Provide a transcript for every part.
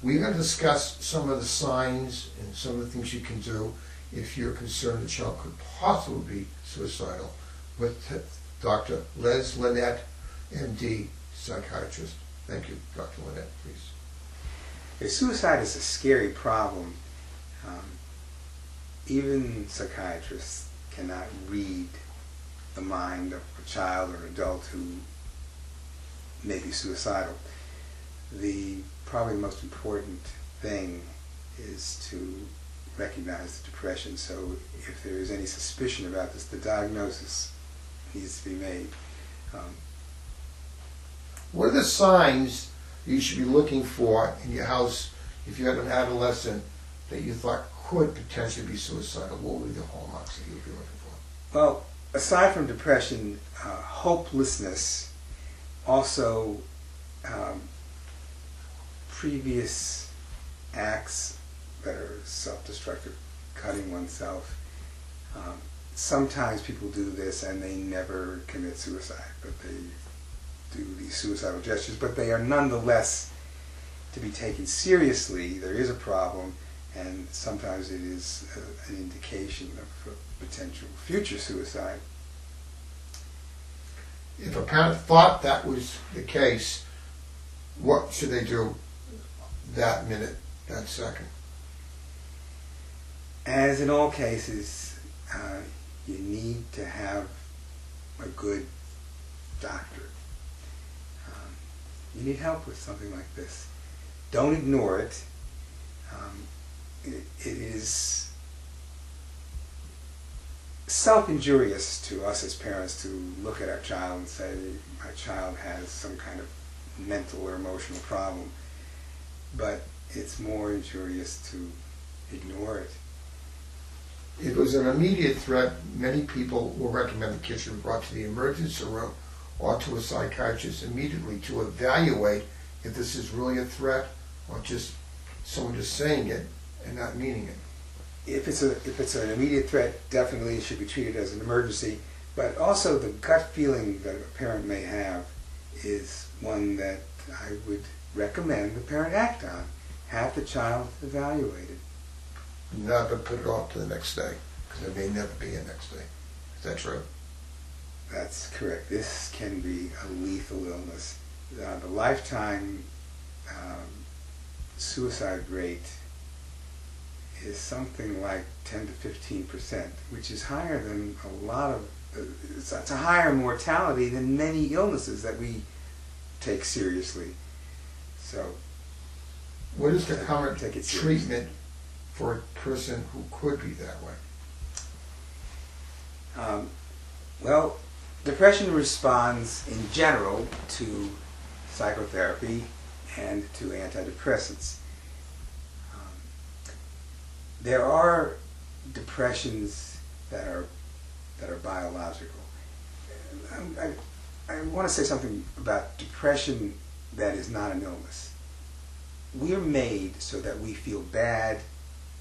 We're going to discuss some of the signs and some of the things you can do if you're concerned the child could possibly be suicidal with Dr. Linet MD, psychiatrist. Thank you, Dr. Linet, please. Suicide is a scary problem. Even psychiatrists cannot read the mind of a child or adult who may be suicidal. The probably most important thing is to recognize the depression. So if there is any suspicion about this, the diagnosis needs to be made. What are the signs you should be looking for in your house if you had an adolescent that you thought could potentially be suicidal? What would be the hallmarks that you would be looking for? Well, aside from depression, hopelessness, also previous acts that are self-destructive, cutting oneself. Sometimes people do this and they never commit suicide, but they do these suicidal gestures, but they are nonetheless to be taken seriously. There is a problem, and sometimes it is an indication of a potential future suicide. If a parent thought that was the case, what should they do that minute, that second? As in all cases, you need to have a good doctor. You need help with something like this. Don't ignore it. It is self-injurious to us as parents to look at our child and say, my child has some kind of mental or emotional problem. But it's more injurious to ignore it. If it was an immediate threat, many people will recommend the kid should be brought to the emergency room or to a psychiatrist immediately to evaluate if this is really a threat or just someone just saying it and not meaning it. If it's an immediate threat, definitely it should be treated as an emergency. But also the gut feeling that a parent may have is one that I would recommend the parent act on. Have the child evaluated. Not to put it off to the next day, because there may never be a next day. Is that true? That's correct. This can be a lethal illness. The lifetime suicide rate is something like 10 to 15%, which is higher than a lot of, it's a higher mortality than many illnesses that we take seriously. So, what is the current treatment for a person who could be that way? Well, depression responds in general to psychotherapy and to antidepressants. There are depressions that are biological. I want to say something about depression that is not an illness. We are made so that we feel bad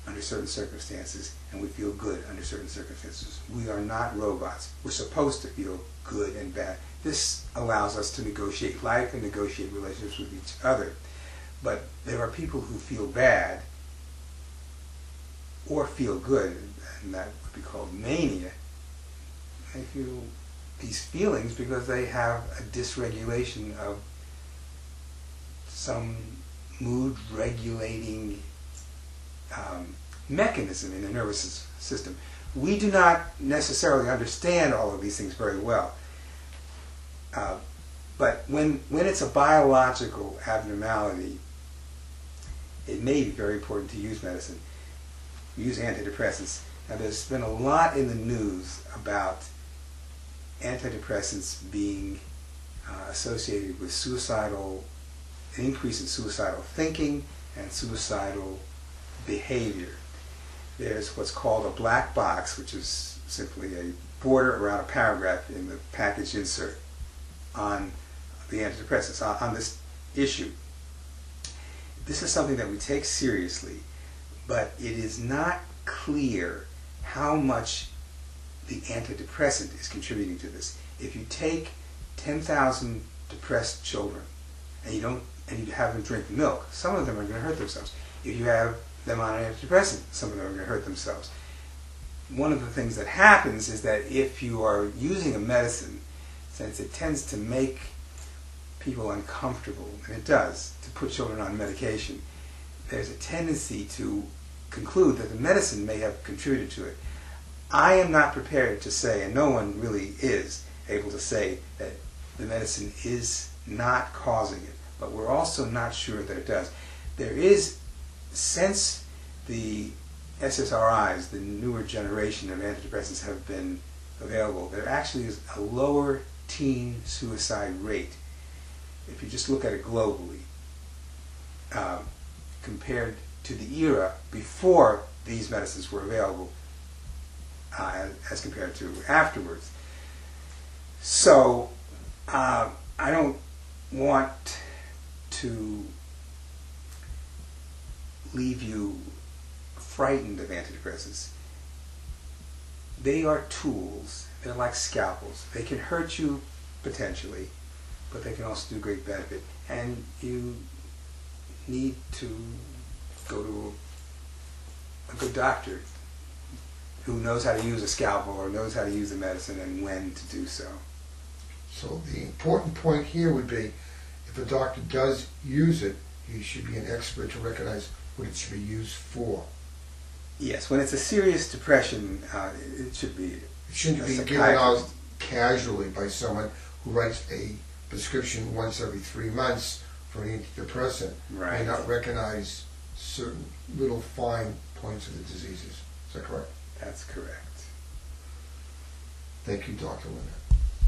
under certain circumstances and we feel good under certain circumstances. We are not robots. We're supposed to feel good and bad. This allows us to negotiate life and negotiate relationships with each other. But there are people who feel bad or feel good, and that would be called mania. They feel these feelings because they have a dysregulation of some mood-regulating mechanism in the nervous system. We do not necessarily understand all of these things very well. But when it's a biological abnormality, it may be very important to use medicine. Use antidepressants. Now, there's been a lot in the news about antidepressants being associated with an increase in suicidal thinking and suicidal behavior. There's what's called a black box, which is simply a border around a paragraph in the package insert on the antidepressants, on this issue. This is something that we take seriously, but it is not clear how much the antidepressant is contributing to this. If you take 10,000 depressed children and you don't and you have them drink milk, some of them are going to hurt themselves. If you have them on an antidepressant, some of them are going to hurt themselves. One of the things that happens is that if you are using a medicine, since it tends to make people uncomfortable, and it does, to put children on medication, there's a tendency to conclude that the medicine may have contributed to it. I am not prepared to say, and no one really is able to say, that the medicine is not causing it, but we're also not sure that it does. There is, since the SSRIs, the newer generation of antidepressants, have been available, there actually is a lower teen suicide rate, if you just look at it globally, compared to the era before these medicines were available, as compared to afterwards. So I don't want to leave you frightened of antidepressants. They are tools. They're like scalpels. They can hurt you potentially, but they can also do great benefit. And you need to go to a good doctor who knows how to use a scalpel or knows how to use the medicine and when to do so. So the important point here would be, if a doctor does use it, he should be an expert to recognize what it should be used for. Yes, when it's a serious depression, it should be. It shouldn't be given out casually by someone who writes a prescription once every 3 months for an antidepressant. Right. May not recognize certain little fine points of the diseases. Is that correct? That's correct. Thank you, Dr. Linet.